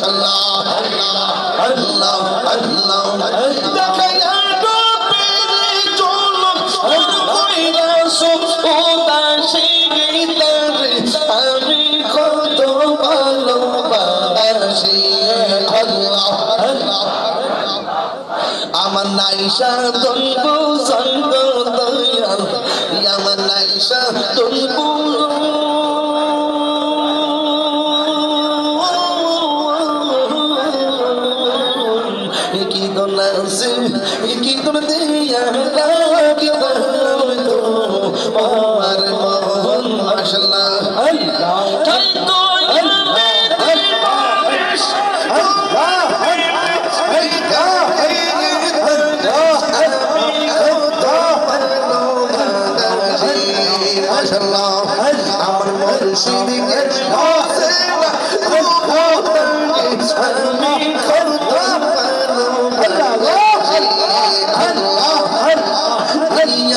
আল্লাহ আল্লাহ আল্লাহ দেখাইয়া রবের ঝলক কইরাছো উদাসী গীতারে আমি কত ভালোবাসি আল্লাহ আল্লাহ আমার নাইশা দলবু সঙ্গ দয়াল আমার নাইশা দলবু কি দোলাসে কি দোল দিয়া কি দোল তো আমার মন মাশাআল্লাহ আল্লাহ তো আমার মুর্শিদকে হাসিনা আমি করতাম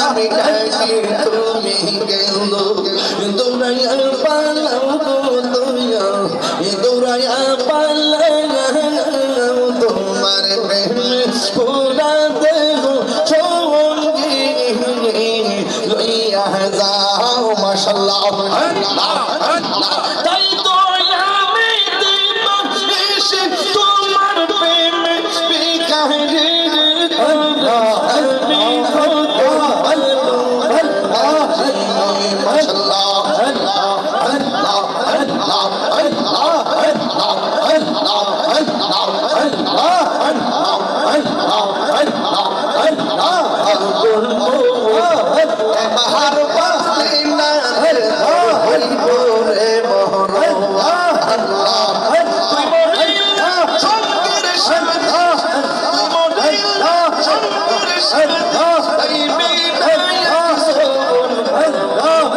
আমি ডাকি তুমি গেল দৌড়াইয়া পালাও দৌড়াইয়া পালাও তোমার প্রেমে পুরা দেহ সঙ্গী লইয়া যাও মাশাআল্লাহ তাই তো আমি দিবানিশ তোমার প্রেমে বিকারে আমি কত ভালোবাসি মাশাআল্লাহ আল্লাহ আল্লাহ আল্লাহ আল্লাহ আল্লাহ আল্লাহ আল্লাহ আল্লাহ আল্লাহ বাহার পাসিনা হইব রে মোহন আল্লাহ তুই মরিয়া সঙ্গের সাথে তুই মরিয়া সঙ্গের সাথে এই বিনায়া সোন আল্লাহ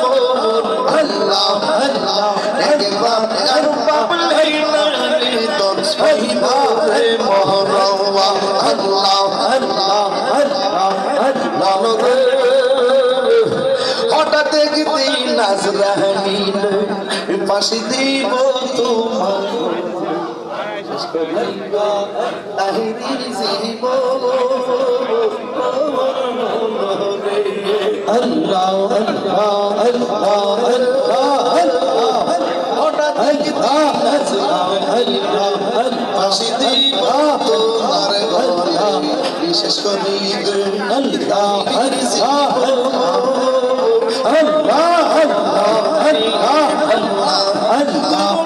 আল্লাহ আল্লাহ একবার আর পাবলাইনা রে তোর হইব রে মোহন আল্লাহ আল্লাহ আল্লাহ আল্লাহ হঠাৎ দেখতে নাজরানিল পাশে দিব তোমার তাহিরির জীব আল্লাহ আল্লাহ আল্লাহ আল্লাহ হঠাৎ দেখতে নাজরানিল পাশে দিব তোমার গলা বিশেষ করে তাহিরির জীব Allah Allah Allah Allah Allah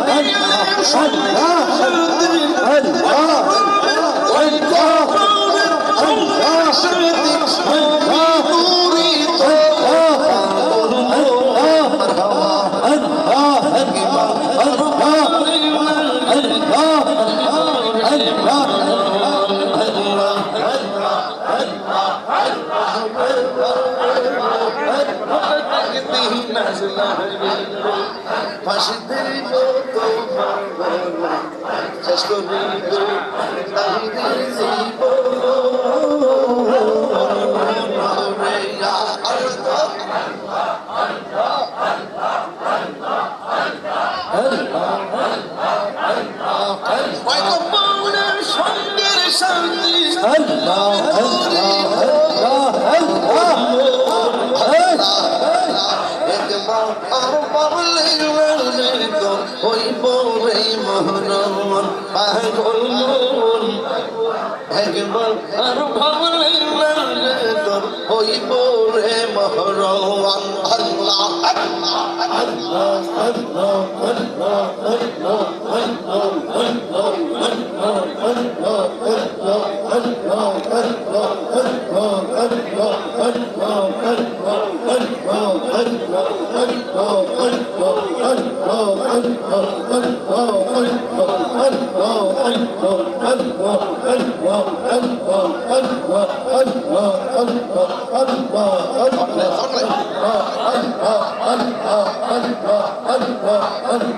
ফাঁসি দিব তোমার গলা শেষ করিব তাহিরির জীব সঙ্গের শান্তি আল্লাহ আল্লাহ আল্লাহ হইব রে মোহন পাগল মন একবার আর ভাবলে তোর হইব রে মোহন আল্লাহ আল্লাহ আল্লাহ আল্লাহ আল্লাহ আল্লাহ Allah